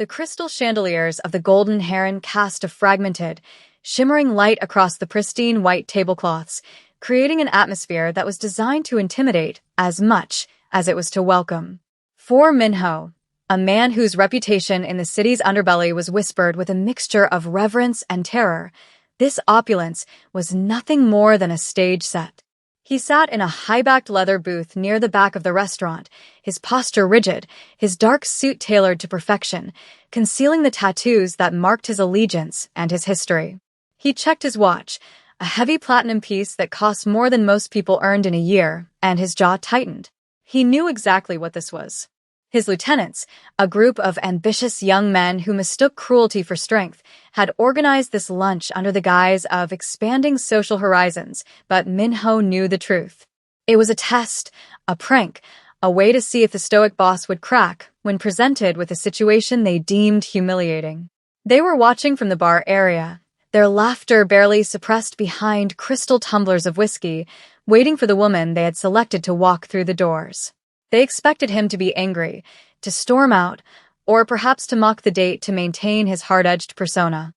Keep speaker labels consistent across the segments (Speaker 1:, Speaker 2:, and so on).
Speaker 1: The crystal chandeliers of the Golden Heron cast a fragmented, shimmering light across the pristine white tablecloths, creating an atmosphere that was designed to intimidate as much as it was to welcome. For Minho, a man whose reputation in the city's underbelly was whispered with a mixture of reverence and terror, this opulence was nothing more than a stage set. He sat in a high-backed leather booth near the back of the restaurant, his posture rigid, his dark suit tailored to perfection, concealing the tattoos that marked his allegiance and his history. He checked his watch, a heavy platinum piece that cost more than most people earned in a year, and his jaw tightened. He knew exactly what this was. His lieutenants, a group of ambitious young men who mistook cruelty for strength, had organized this lunch under the guise of expanding social horizons, but Minho knew the truth. It was a test, a prank, a way to see if the stoic boss would crack when presented with a situation they deemed humiliating. They were watching from the bar area, their laughter barely suppressed behind crystal tumblers of whiskey, waiting for the woman they had selected to walk through the doors. They expected him to be angry, to storm out, or perhaps to mock the date to maintain his hard-edged persona.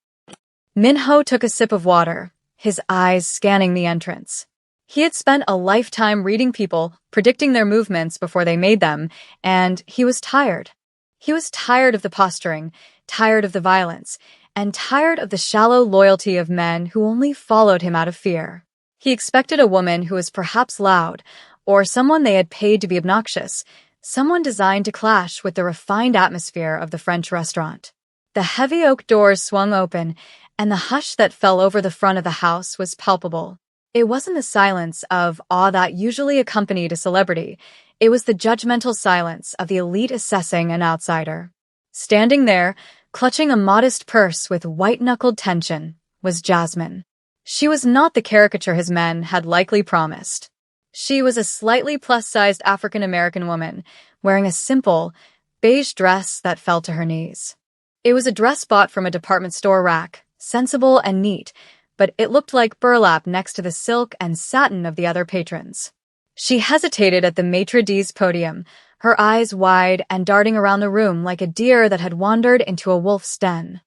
Speaker 1: Minho took a sip of water, his eyes scanning the entrance. He had spent a lifetime reading people, predicting their movements before they made them, and he was tired. He was tired of the posturing, tired of the violence, and tired of the shallow loyalty of men who only followed him out of fear. He expected a woman who was perhaps loud, or someone they had paid to be obnoxious, someone designed to clash with the refined atmosphere of the French restaurant. The heavy oak doors swung open, and the hush that fell over the front of the house was palpable. It wasn't the silence of awe that usually accompanied a celebrity. It was the judgmental silence of the elite assessing an outsider. Standing there, clutching a modest purse with white-knuckled tension, was Jasmine. She was not the caricature his men had likely promised. She was a slightly plus-sized African-American woman, wearing a simple, beige dress that fell to her knees. It was a dress bought from a department store rack, sensible and neat, but it looked like burlap next to the silk and satin of the other patrons. She hesitated at the maitre d's podium, her eyes wide and darting around the room like a deer that had wandered into a wolf's den.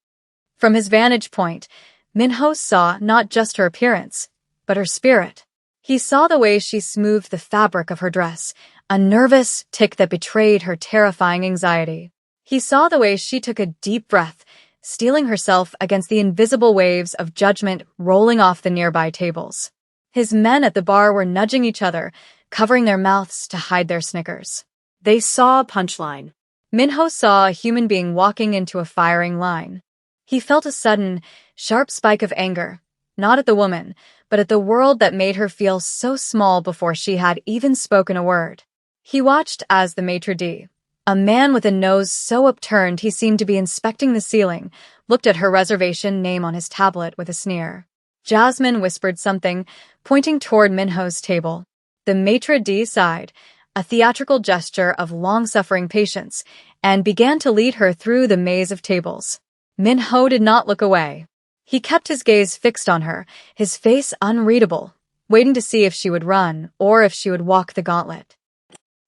Speaker 1: From his vantage point, Minho saw not just her appearance, but her spirit. He saw the way she smoothed the fabric of her dress, a nervous tick that betrayed her terrifying anxiety. He saw the way she took a deep breath, steeling herself against the invisible waves of judgment rolling off the nearby tables. His men at the bar were nudging each other, covering their mouths to hide their snickers. They saw a punchline. Minho saw a human being walking into a firing line. He felt a sudden, sharp spike of anger, not at the woman, but at the world that made her feel so small before she had even spoken a word. He watched as the maitre d', a man with a nose so upturned he seemed to be inspecting the ceiling, looked at her reservation name on his tablet with a sneer. Jasmine whispered something, pointing toward Minho's table. The maitre d' sighed, a theatrical gesture of long-suffering patience, and began to lead her through the maze of tables. Minho did not look away. He kept his gaze fixed on her, his face unreadable, waiting to see if she would run or if she would walk the gauntlet.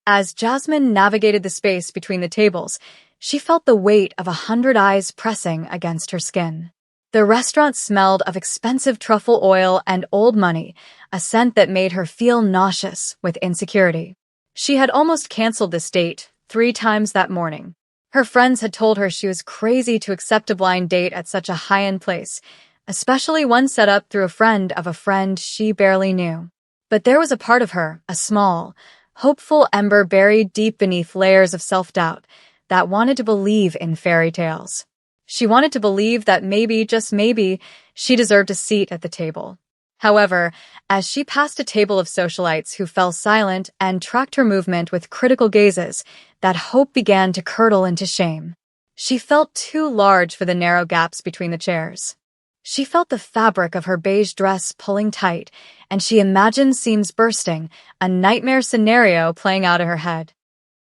Speaker 1: As Jasmine navigated the space between the tables, she felt the weight of 100 eyes pressing against her skin. The restaurant smelled of expensive truffle oil and old money, a scent that made her feel nauseous with insecurity. She had almost canceled this date 3 times that morning. Her friends had told her she was crazy to accept a blind date at such a high-end place, especially one set up through a friend of a friend she barely knew. But there was a part of her, a small, hopeful ember buried deep beneath layers of self-doubt, that wanted to believe in fairy tales. She wanted to believe that maybe, just maybe, she deserved a seat at the table. However, as she passed a table of socialites who fell silent and tracked her movement with critical gazes, that hope began to curdle into shame. She felt too large for the narrow gaps between the chairs. She felt the fabric of her beige dress pulling tight, and she imagined seams bursting, a nightmare scenario playing out in her head.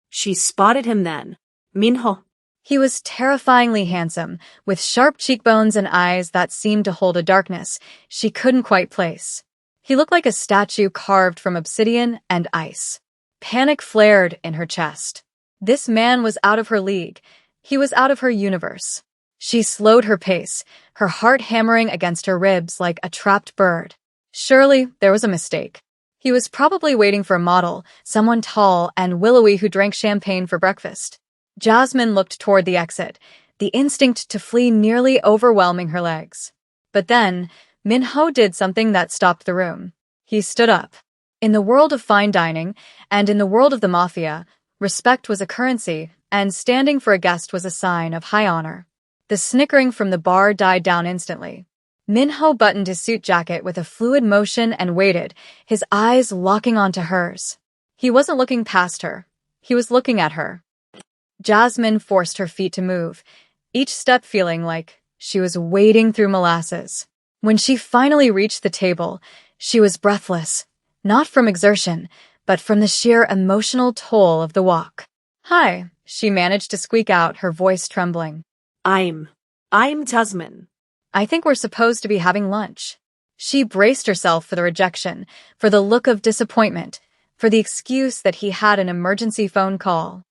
Speaker 2: She spotted him then. Minho.
Speaker 1: He was terrifyingly handsome, with sharp cheekbones and eyes that seemed to hold a darkness she couldn't quite place. He looked like a statue carved from obsidian and ice. Panic flared in her chest. This man was out of her league, He was out of her universe. She slowed her pace, her heart hammering against her ribs like a trapped bird. Surely there was a mistake. He was probably waiting for a model, someone tall and willowy who drank champagne for breakfast. Jasmine looked toward the exit, the instinct to flee nearly overwhelming her legs. But then, Minho did something that stopped the room. He stood up. In the world of fine dining, and in the world of the Mafia, respect was a currency, and standing for a guest was a sign of high honor. The snickering from the bar died down instantly. Minho buttoned his suit jacket with a fluid motion and waited, his eyes locking onto hers. He wasn't looking past her. He was looking at her. Jasmine forced her feet to move, each step feeling like she was wading through molasses. When she finally reached the table, she was breathless, not from exertion, but from the sheer emotional toll of the walk. "Hi," she managed to squeak out, her voice trembling.
Speaker 2: I'm Jasmine.
Speaker 1: "I think we're supposed to be having lunch." She braced herself for the rejection, for the look of disappointment, for the excuse that he had an emergency phone call.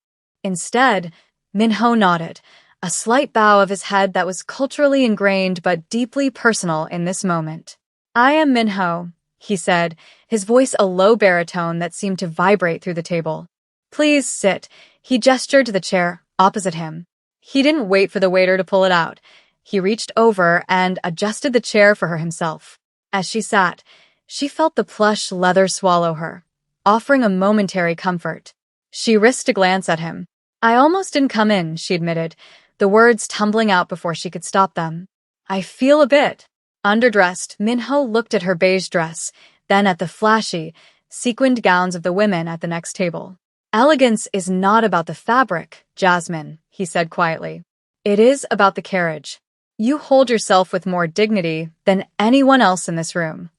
Speaker 1: Instead, Minho nodded, a slight bow of his head that was culturally ingrained but deeply personal in this moment. "I am Minho," he said, his voice a low baritone that seemed to vibrate through the table. "Please sit." He gestured to the chair opposite him. He didn't wait for the waiter to pull it out. He reached over and adjusted the chair for her himself. As she sat, she felt the plush leather swallow her, offering a momentary comfort. She risked a glance at him. "I almost didn't come in," she admitted, the words tumbling out before she could stop them. "I feel a bit." Underdressed, Minho looked at her beige dress, then at the flashy, sequined gowns of the women at the next table. "Elegance is not about the fabric, Jasmine," he said quietly. "It is about the carriage. You hold yourself with more dignity than anyone else in this room."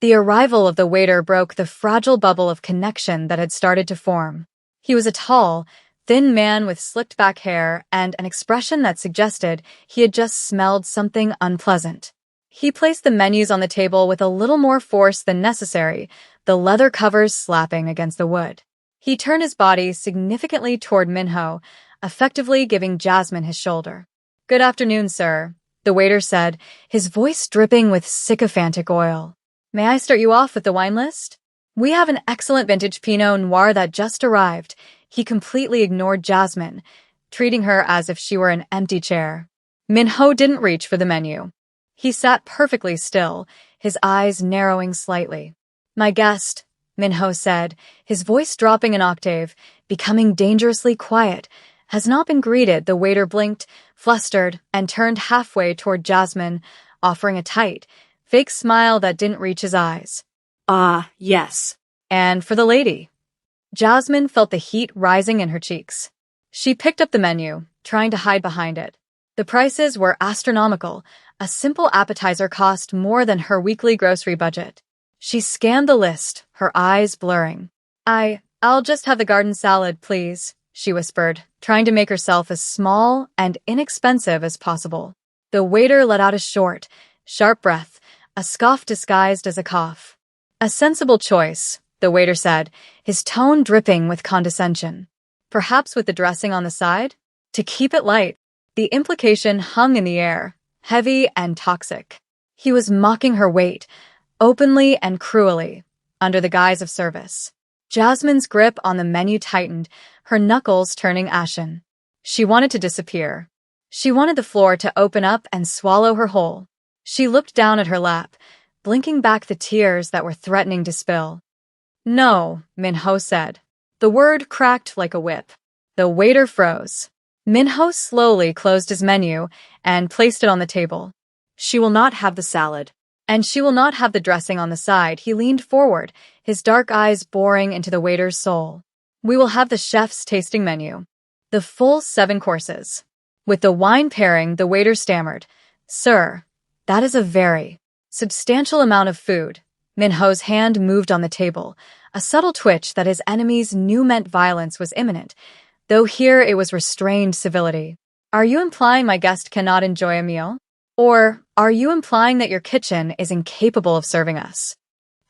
Speaker 1: The arrival of the waiter broke the fragile bubble of connection that had started to form. He was a tall, thin man with slicked back hair and an expression that suggested he had just smelled something unpleasant. He placed the menus on the table with a little more force than necessary, the leather covers slapping against the wood. He turned his body significantly toward Minho, effectively giving Jasmine his shoulder. "Good afternoon, sir," the waiter said, his voice dripping with sycophantic oil. "May I start you off with the wine list? We have an excellent vintage Pinot Noir that just arrived." He completely ignored Jasmine, treating her as if she were an empty chair. Minho didn't reach for the menu. He sat perfectly still, his eyes narrowing slightly. "My guest," Minho said, his voice dropping an octave, becoming dangerously quiet, "has not been greeted." The waiter blinked, flustered, and turned halfway toward Jasmine, offering a tight, fake smile that didn't reach his eyes.
Speaker 2: Yes.
Speaker 1: "And for the lady." Jasmine felt the heat rising in her cheeks. She picked up the menu, trying to hide behind it. The prices were astronomical. A simple appetizer cost more than her weekly grocery budget. She scanned the list, her eyes blurring. I'll just have the garden salad, please," she whispered, trying to make herself as small and inexpensive as possible. The waiter let out a short, sharp breath, a scoff disguised as a cough. "A sensible choice," the waiter said, his tone dripping with condescension. "Perhaps with the dressing on the side? To keep it light." The implication hung in the air, heavy and toxic. He was mocking her weight, openly and cruelly, under the guise of service. Jasmine's grip on the menu tightened, her knuckles turning ashen. She wanted to disappear. She wanted the floor to open up and swallow her whole. She looked down at her lap, blinking back the tears that were threatening to spill. "No," Minho said. The word cracked like a whip. The waiter froze. Minho slowly closed his menu and placed it on the table. "She will not have the salad. And she will not have the dressing on the side." He leaned forward, his dark eyes boring into the waiter's soul. "We will have the chef's tasting menu. The full 7 courses. With the wine pairing," the waiter stammered. "Sir, that is a very substantial amount of food." Minho's hand moved on the table, a subtle twitch that his enemies knew meant violence was imminent, though here it was restrained civility. "Are you implying my guest cannot enjoy a meal? Or are you implying that your kitchen is incapable of serving us?"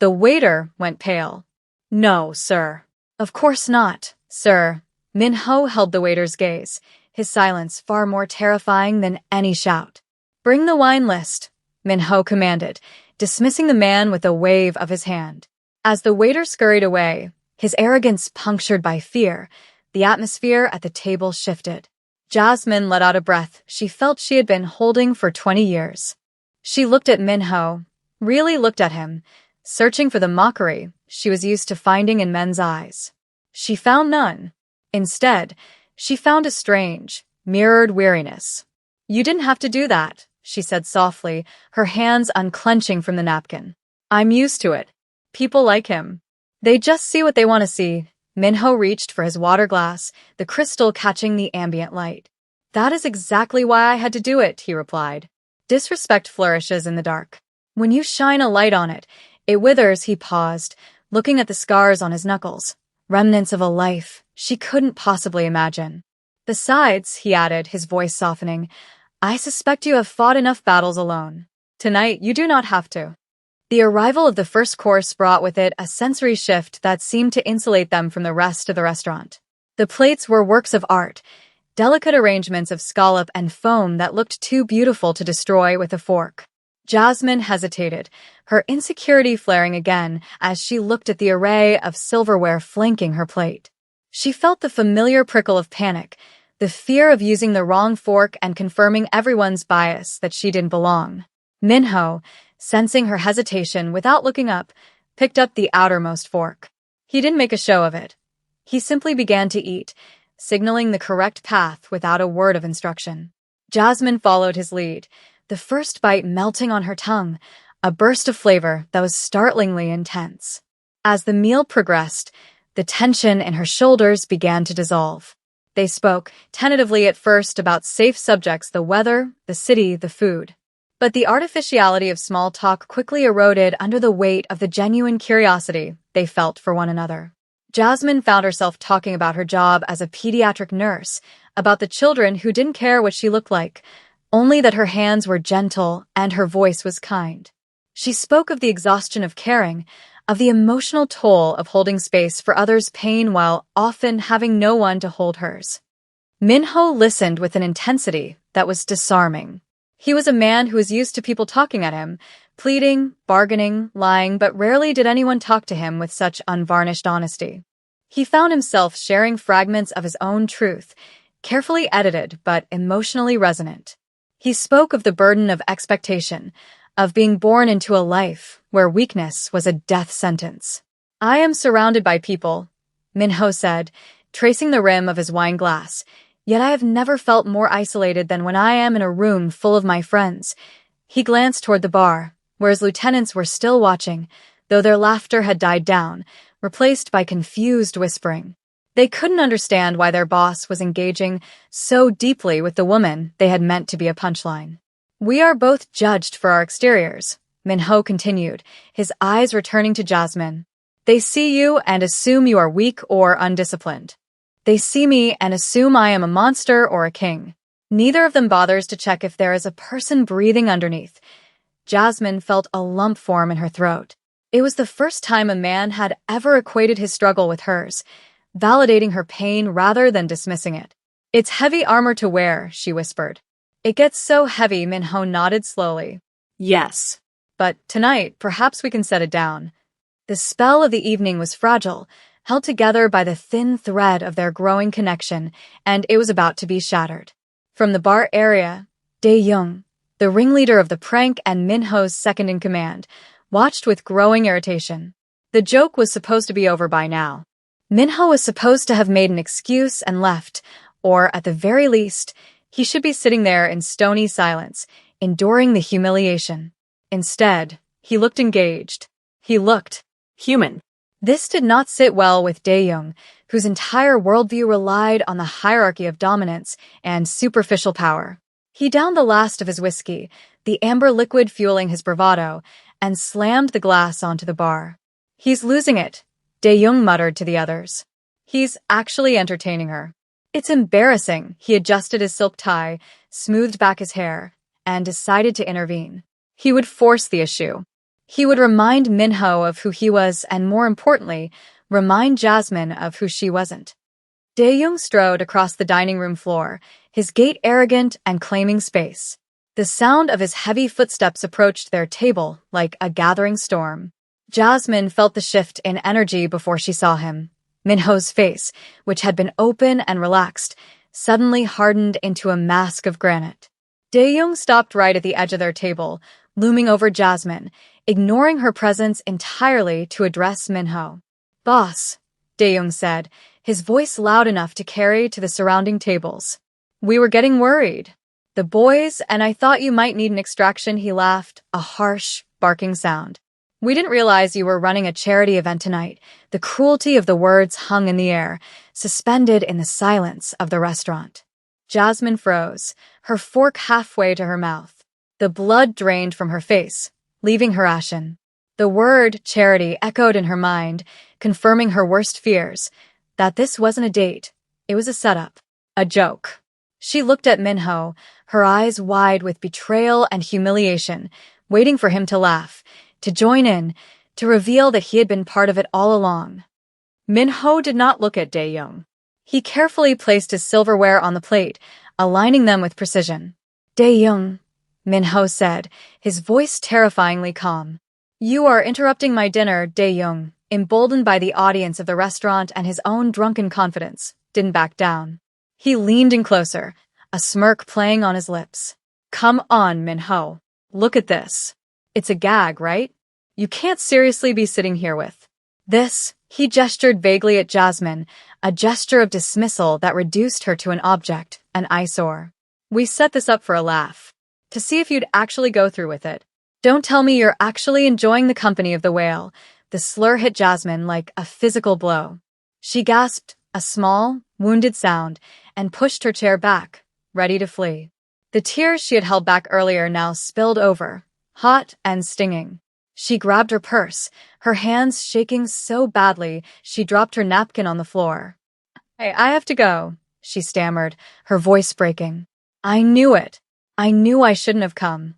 Speaker 1: The waiter went pale. "No, sir. Of course not, sir." Minho held the waiter's gaze, his silence far more terrifying than any shout. "Bring the wine list," Minho commanded, dismissing the man with a wave of his hand. As the waiter scurried away, his arrogance punctured by fear, the atmosphere at the table shifted. Jasmine let out a breath she felt she had been holding for 20 years. She looked at Minho, really looked at him, searching for the mockery she was used to finding in men's eyes. She found none. Instead, she found a strange, mirrored weariness. "You didn't have to do that," she said softly, her hands unclenching from the napkin. "I'm used to it. People like him. They just see what they want to see." Minho reached for his water glass, the crystal catching the ambient light. "That is exactly why I had to do it," he replied. "Disrespect flourishes in the dark. When you shine a light on it, it withers." He paused, looking at the scars on his knuckles, remnants of a life she couldn't possibly imagine. "Besides," he added, his voice softening, "I suspect you have fought enough battles alone. Tonight, you do not have to." The arrival of the first course brought with it a sensory shift that seemed to insulate them from the rest of the restaurant. The plates were works of art, delicate arrangements of scallop and foam that looked too beautiful to destroy with a fork. Jasmine hesitated, her insecurity flaring again as she looked at the array of silverware flanking her plate. She felt the familiar prickle of panic, the fear of using the wrong fork and confirming everyone's bias that she didn't belong. Minho, sensing her hesitation without looking up, picked up the outermost fork. He didn't make a show of it. He simply began to eat, signaling the correct path without a word of instruction. Jasmine followed his lead, the first bite melting on her tongue, a burst of flavor that was startlingly intense. As the meal progressed, the tension in her shoulders began to dissolve. They spoke, tentatively at first, about safe subjects: the weather, the city, the food. But the artificiality of small talk quickly eroded under the weight of the genuine curiosity they felt for one another. Jasmine found herself talking about her job as a pediatric nurse, about the children who didn't care what she looked like, only that her hands were gentle and her voice was kind. She spoke of the exhaustion of caring, of the emotional toll of holding space for others' pain while often having no one to hold hers. Minho listened with an intensity that was disarming. He was a man who was used to people talking at him, pleading, bargaining, lying, but rarely did anyone talk to him with such unvarnished honesty. He found himself sharing fragments of his own truth, carefully edited but emotionally resonant. He spoke of the burden of expectation, of being born into a life where weakness was a death sentence. "I am surrounded by people," Minho said, tracing the rim of his wine glass, "yet I have never felt more isolated than when I am in a room full of my friends." He glanced toward the bar, where his lieutenants were still watching, though their laughter had died down, replaced by confused whispering. They couldn't understand why their boss was engaging so deeply with the woman they had meant to be a punchline. "We are both judged for our exteriors," Minho continued, his eyes returning to Jasmine. "They see you and assume you are weak or undisciplined. They see me and assume I am a monster or a king. Neither of them bothers to check if there is a person breathing underneath." Jasmine felt a lump form in her throat. It was the first time a man had ever equated his struggle with hers, validating her pain rather than dismissing it. "It's heavy armor to wear," she whispered. "It gets so heavy," Minho nodded slowly.
Speaker 2: Yes.
Speaker 1: "But tonight, perhaps we can set it down." The spell of the evening was fragile, held together by the thin thread of their growing connection, and it was about to be shattered. From the bar area, Dae-young, the ringleader of the prank and Minho's second-in-command, watched with growing irritation. The joke was supposed to be over by now. Minho was supposed to have made an excuse and left, or at the very least, he should be sitting there in stony silence, enduring the humiliation. Instead, he looked engaged. He looked
Speaker 2: Human.
Speaker 1: This did not sit well with Dae-young, whose entire worldview relied on the hierarchy of dominance and superficial power. He downed the last of his whiskey, the amber liquid fueling his bravado, and slammed the glass onto the bar. "He's losing it," Dae-young muttered to the others. "He's actually entertaining her. It's embarrassing." He adjusted his silk tie, smoothed back his hair, and decided to intervene. He would force the issue. He would remind Minho of who he was and, more importantly, remind Jasmine of who she wasn't. Dae-young strode across the dining room floor, his gait arrogant and claiming space. The sound of his heavy footsteps approached their table like a gathering storm. Jasmine felt the shift in energy before she saw him. Minho's face, which had been open and relaxed, suddenly hardened into a mask of granite. Dae-young stopped right at the edge of their table, looming over Jasmine, ignoring her presence entirely to address Minho. "Boss," Dae-young said, his voice loud enough to carry to the surrounding tables. "We were getting worried. The boys, and I thought you might need an extraction," he laughed, a harsh, barking sound. "We didn't realize you were running a charity event tonight." The cruelty of the words hung in the air, suspended in the silence of the restaurant. Jasmine froze, her fork halfway to her mouth. The blood drained from her face, leaving her ashen. The word charity echoed in her mind, confirming her worst fears, that this wasn't a date, it was a setup, a joke. She looked at Minho, her eyes wide with betrayal and humiliation, waiting for him to laugh, to join in, to reveal that he had been part of it all along. Minho did not look at Dae-young. He carefully placed his silverware on the plate, aligning them with precision. "Dae-young," Minho said, his voice terrifyingly calm. "You are interrupting my dinner." Dae-young, emboldened by the audience of the restaurant and his own drunken confidence, didn't back down. He leaned in closer, a smirk playing on his lips. "Come on, Minho. Look at this. It's a gag, right? You can't seriously be sitting here with this." He gestured vaguely at Jasmine, a gesture of dismissal that reduced her to an object, an eyesore. "We set this up for a laugh, to see if you'd actually go through with it. Don't tell me you're actually enjoying the company of the whale." The slur hit Jasmine like a physical blow. She gasped, a small, wounded sound, and pushed her chair back, ready to flee. The tears she had held back earlier now spilled over, hot and stinging. She grabbed her purse, her hands shaking so badly she dropped her napkin on the floor. "Hey, I have to go," she stammered, her voice breaking. "I knew it. I knew I shouldn't have come."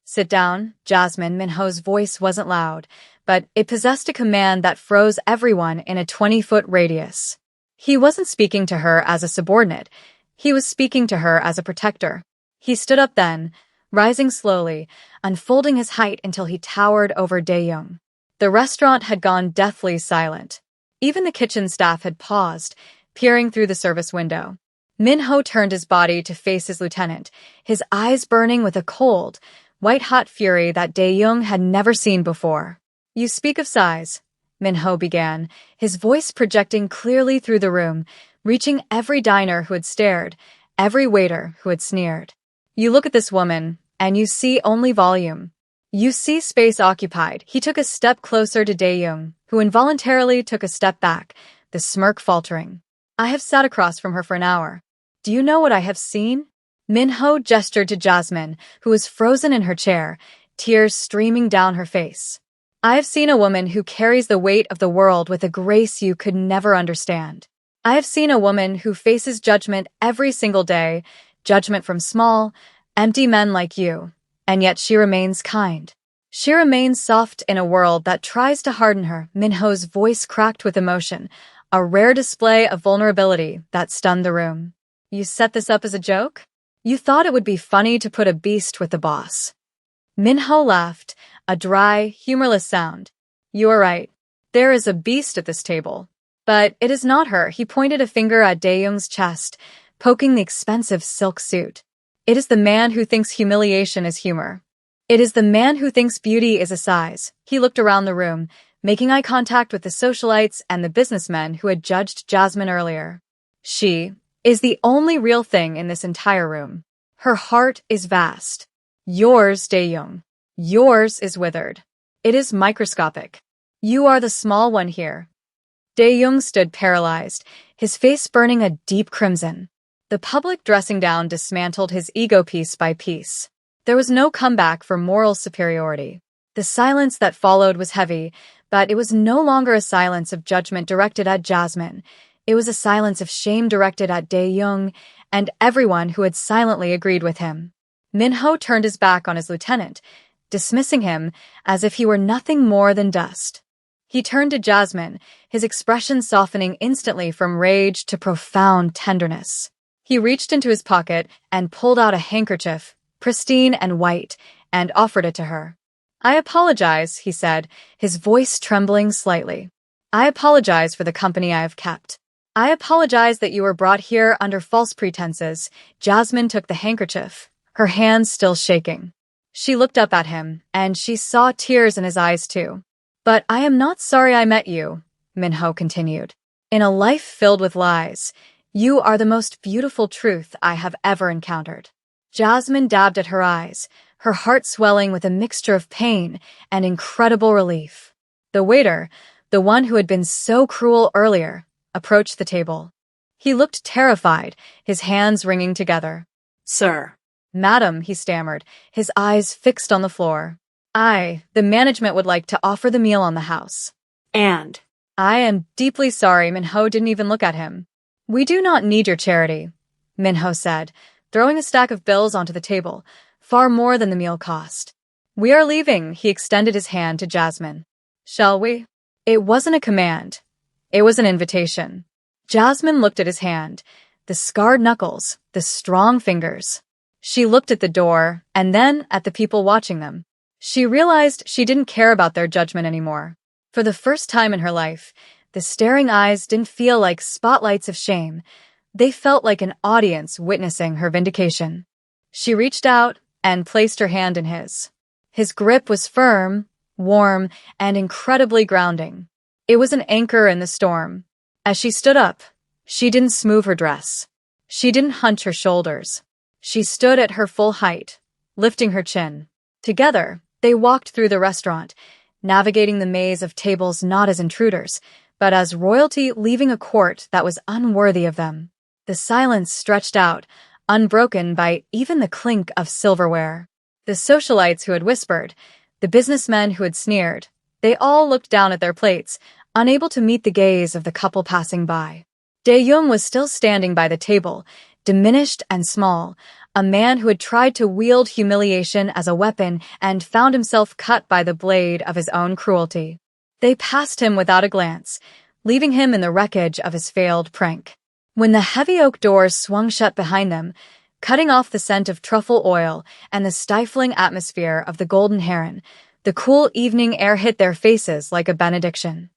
Speaker 1: "Sit down, Jasmine." Minho's voice wasn't loud, but it possessed a command that froze everyone in a 20-foot radius. He wasn't speaking to her as a subordinate. He was speaking to her as a protector. He stood up then, rising slowly, unfolding his height until he towered over Dae-young. The restaurant had gone deathly silent. Even the kitchen staff had paused, peering through the service window. Minho turned his body to face his lieutenant, his eyes burning with a cold, white-hot fury that Dae-young had never seen before. "You speak of size," Minho began, his voice projecting clearly through the room, reaching every diner who had stared, every waiter who had sneered. "You look at this woman, and you see only volume. You see space occupied." He took a step closer to Dae-young, who involuntarily took a step back, the smirk faltering. "I have sat across from her for an hour. Do you know what I have seen?" Minho gestured to Jasmine, who was frozen in her chair, tears streaming down her face. "I have seen a woman who carries the weight of the world with a grace you could never understand. I have seen a woman who faces judgment every single day, judgment from small, empty men like you, and yet she remains kind. She remains soft in a world that tries to harden her." Minho's voice cracked with emotion, a rare display of vulnerability that stunned the room. "You set this up as a joke? You thought it would be funny to put a beast with the boss." Minho laughed, a dry, humorless sound. "You are right. There is a beast at this table. But it is not her." He pointed a finger at Dae-young's chest, poking the expensive silk suit. "It is the man who thinks humiliation is humor. It is the man who thinks beauty is a size." He looked around the room, making eye contact with the socialites and the businessmen who had judged Jasmine earlier. "She is the only real thing in this entire room. Her heart is vast. Yours, Dae-young. Yours is withered. It is microscopic. You are the small one here." Dae-young stood paralyzed, his face burning a deep crimson. The public dressing down dismantled his ego piece by piece. There was no comeback for moral superiority. The silence that followed was heavy, but it was no longer a silence of judgment directed at Jasmine. It was a silence of shame directed at Dae-young and everyone who had silently agreed with him. Minho turned his back on his lieutenant, dismissing him as if he were nothing more than dust. He turned to Jasmine, his expression softening instantly from rage to profound tenderness. He reached into his pocket and pulled out a handkerchief, pristine and white, and offered it to her. "I apologize," he said, his voice trembling slightly. "I apologize for the company I have kept. I apologize that you were brought here under false pretenses." Jasmine took the handkerchief, her hands still shaking. She looked up at him, and she saw tears in his eyes too. "But I am not sorry I met you," Minho continued. "In a life filled with lies, you are the most beautiful truth I have ever encountered." Jasmine dabbed at her eyes, her heart swelling with a mixture of pain and incredible relief. The waiter, the one who had been so cruel earlier, approached the table. He looked terrified, his hands wringing together.
Speaker 2: "Sir."
Speaker 1: "Madam," he stammered, his eyes fixed on the floor. The management would like to offer the meal on the house."
Speaker 2: "And?"
Speaker 1: "I am deeply sorry." Minho didn't even look at him. "We do not need your charity," Minho said, throwing a stack of bills onto the table, far more than the meal cost. "We are leaving." He extended his hand to Jasmine. "Shall we?" It wasn't a command. It was an invitation. Jasmine looked at his hand, the scarred knuckles, the strong fingers. She looked at the door, and then at the people watching them. She realized she didn't care about their judgment anymore. For the first time in her life, the staring eyes didn't feel like spotlights of shame. They felt like an audience witnessing her vindication. She reached out and placed her hand in his. His grip was firm, warm, and incredibly grounding. It was an anchor in the storm. As she stood up, she didn't smooth her dress. She didn't hunch her shoulders. She stood at her full height, lifting her chin. Together, they walked through the restaurant, navigating the maze of tables not as intruders, but as royalty leaving a court that was unworthy of them. The silence stretched out, unbroken by even the clink of silverware. The socialites who had whispered, the businessmen who had sneered, they all looked down at their plates, unable to meet the gaze of the couple passing by. Dae-young was still standing by the table, diminished and small, a man who had tried to wield humiliation as a weapon and found himself cut by the blade of his own cruelty. They passed him without a glance, leaving him in the wreckage of his failed prank. When the heavy oak doors swung shut behind them, cutting off the scent of truffle oil and the stifling atmosphere of the Golden Heron, the cool evening air hit their faces like a benediction.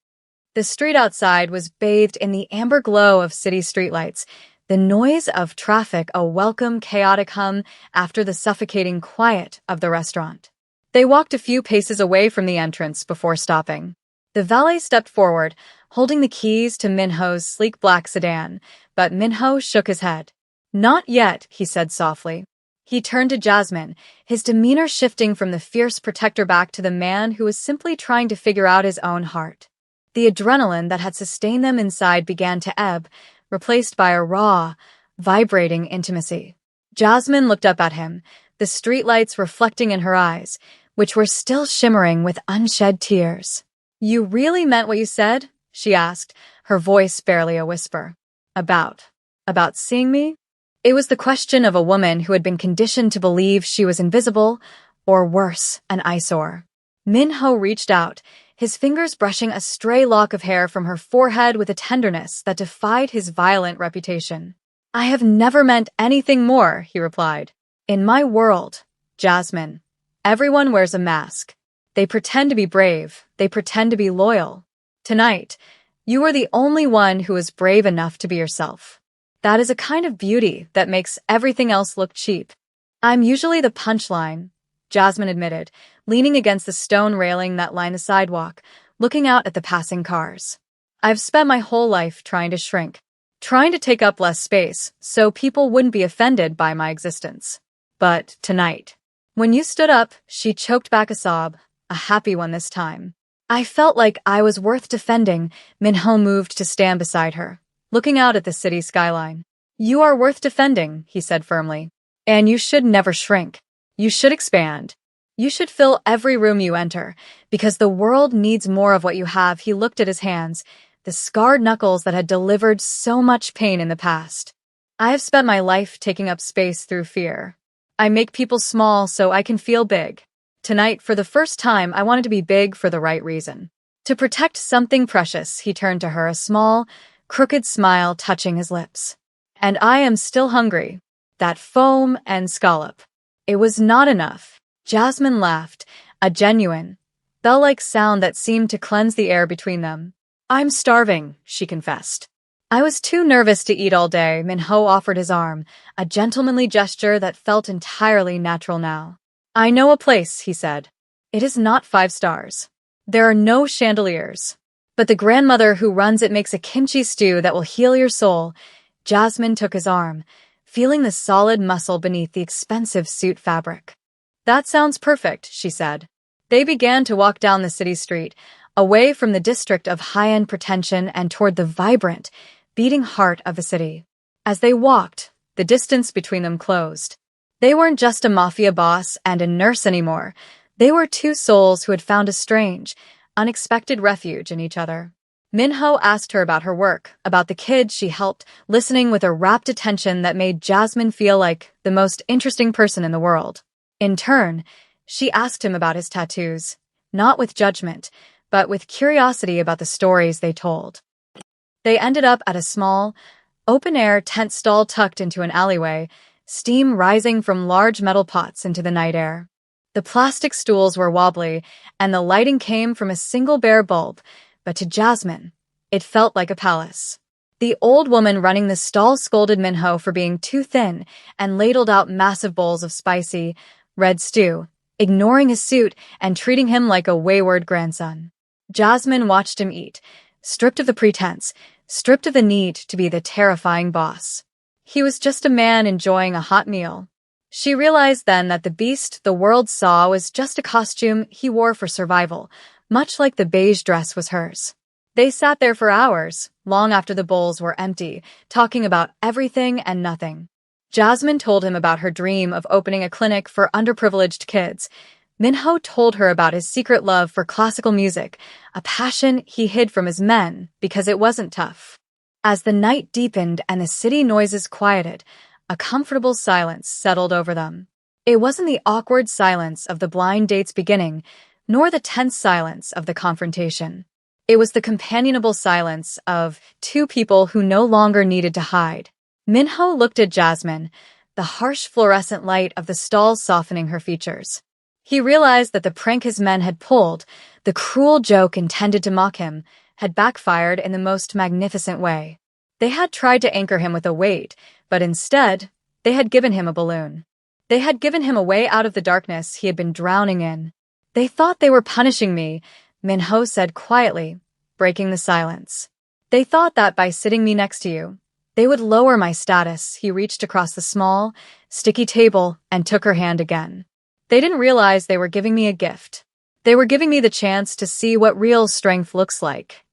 Speaker 1: The street outside was bathed in the amber glow of city streetlights, the noise of traffic a welcome chaotic hum after the suffocating quiet of the restaurant. They walked a few paces away from the entrance before stopping. The valet stepped forward, holding the keys to Minho's sleek black sedan, but Minho shook his head. "Not yet," he said softly. He turned to Jasmine, his demeanor shifting from the fierce protector back to the man who was simply trying to figure out his own heart. The adrenaline that had sustained them inside began to ebb, replaced by a raw, vibrating intimacy. Jasmine looked up at him, the streetlights reflecting in her eyes, which were still shimmering with unshed tears. "You really meant what you said?" she asked, her voice barely a whisper. About seeing me?" It was the question of a woman who had been conditioned to believe she was invisible, or worse, an eyesore. Minho reached out, his fingers brushing a stray lock of hair from her forehead with a tenderness that defied his violent reputation. "I have never meant anything more," he replied. "In my world, Jasmine, everyone wears a mask. They pretend to be brave, they pretend to be loyal. Tonight, you are the only one who is brave enough to be yourself. That is a kind of beauty that makes everything else look cheap." "I'm usually the punchline," Jasmine admitted, leaning against the stone railing that lined the sidewalk, looking out at the passing cars. "I've spent my whole life trying to shrink, trying to take up less space so people wouldn't be offended by my existence. But tonight, when you stood up," she choked back a sob, a happy one this time. "I felt like I was worth defending." Minho moved to stand beside her, looking out at the city skyline. "You are worth defending," he said firmly. "And you should never shrink. You should expand. You should fill every room you enter, because the world needs more of what you have." He looked at his hands, the scarred knuckles that had delivered so much pain in the past. "I have spent my life taking up space through fear. I make people small so I can feel big. Tonight, for the first time, I wanted to be big for the right reason. To protect something precious, he turned to her, a small, crooked smile touching his lips. And I am still hungry. That foam and scallop. It was not enough. Jasmine laughed, a genuine, bell-like sound that seemed to cleanse the air between them. I'm starving, she confessed. I was too nervous to eat all day. Minho offered his arm, a gentlemanly gesture that felt entirely natural now. I know a place, he said. It is not 5 stars. There are no chandeliers. But the grandmother who runs it makes a kimchi stew that will heal your soul. Jasmine took his arm, feeling the solid muscle beneath the expensive suit fabric. That sounds perfect, she said. They began to walk down the city street, away from the district of high-end pretension and toward the vibrant, beating heart of the city. As they walked, the distance between them closed. They weren't just a mafia boss and a nurse anymore. They were 2 souls who had found a strange, unexpected refuge in each other. Minho asked her about her work, about the kids she helped, listening with a rapt attention that made Jasmine feel like the most interesting person in the world. In turn, she asked him about his tattoos, not with judgment, but with curiosity about the stories they told. They ended up at a small, open-air tent stall tucked into an alleyway, steam rising from large metal pots into the night air. The plastic stools were wobbly, and the lighting came from a single bare bulb, but to Jasmine, it felt like a palace. The old woman running the stall scolded Minho for being too thin and ladled out massive bowls of spicy, red stew, ignoring his suit and treating him like a wayward grandson. Jasmine watched him eat, stripped of the pretense, stripped of the need to be the terrifying boss. He was just a man enjoying a hot meal. She realized then that the beast the world saw was just a costume he wore for survival, much like the beige dress was hers. They sat there for hours, long after the bowls were empty, talking about everything and nothing. Jasmine told him about her dream of opening a clinic for underprivileged kids. Minho told her about his secret love for classical music, a passion he hid from his men because it wasn't tough. As the night deepened and the city noises quieted, a comfortable silence settled over them. It wasn't the awkward silence of the blind date's beginning, nor the tense silence of the confrontation. It was the companionable silence of 2 people who no longer needed to hide. Minho looked at Jasmine, the harsh fluorescent light of the stall softening her features. He realized that the prank his men had pulled, the cruel joke intended to mock him, had backfired in the most magnificent way. They had tried to anchor him with a weight, but instead, they had given him a balloon. They had given him a way out of the darkness he had been drowning in. They thought they were punishing me, Minho said quietly, breaking the silence. They thought that by sitting me next to you, they would lower my status. He reached across the small, sticky table and took her hand again. They didn't realize they were giving me a gift. They were giving me the chance to see what real strength looks like.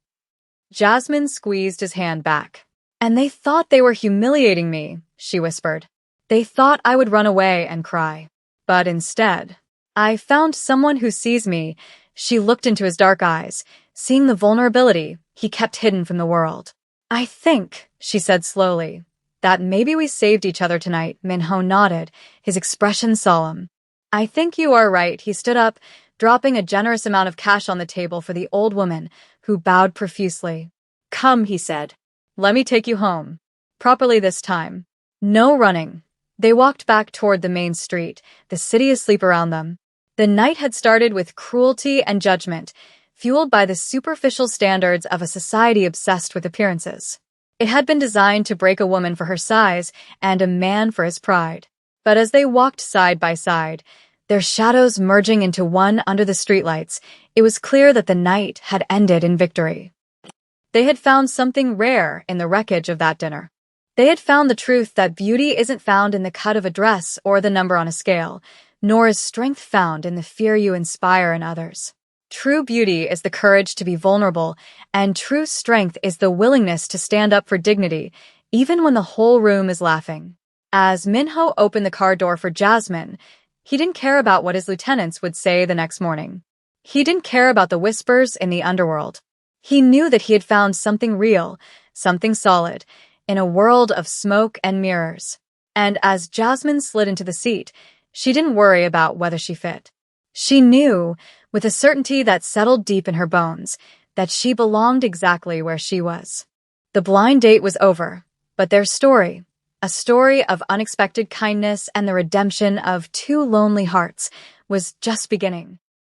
Speaker 1: Jasmine squeezed his hand back. And they thought they were humiliating me, she whispered. They thought I would run away and cry. But instead, I found someone who sees me. She looked into his dark eyes, seeing the vulnerability he kept hidden from the world. I think, she said slowly, that maybe we saved each other tonight. Minho nodded, his expression solemn. I think you are right. He stood up, dropping a generous amount of cash on the table for the old woman, who bowed profusely. Come, he said. Let me take you home. Properly this time. No running. They walked back toward the main street, the city asleep around them. The night had started with cruelty and judgment, fueled by the superficial standards of a society obsessed with appearances. It had been designed to break a woman for her size and a man for his pride. But as they walked side by side, their shadows merging into one under the streetlights, it was clear that the night had ended in victory. They had found something rare in the wreckage of that dinner. They had found the truth that beauty isn't found in the cut of a dress or the number on a scale, nor is strength found in the fear you inspire in others. True beauty is the courage to be vulnerable, and true strength is the willingness to stand up for dignity, even when the whole room is laughing. As Minho opened the car door for Jasmine, he didn't care about what his lieutenants would say the next morning. He didn't care about the whispers in the underworld. He knew that he had found something real, something solid, in a world of smoke and mirrors. And as Jasmine slid into the seat, she didn't worry about whether she fit. She knew, with a certainty that settled deep in her bones, that she belonged exactly where she was. The blind date was over, but their story, a story of unexpected kindness and the redemption of two lonely hearts, was just beginning.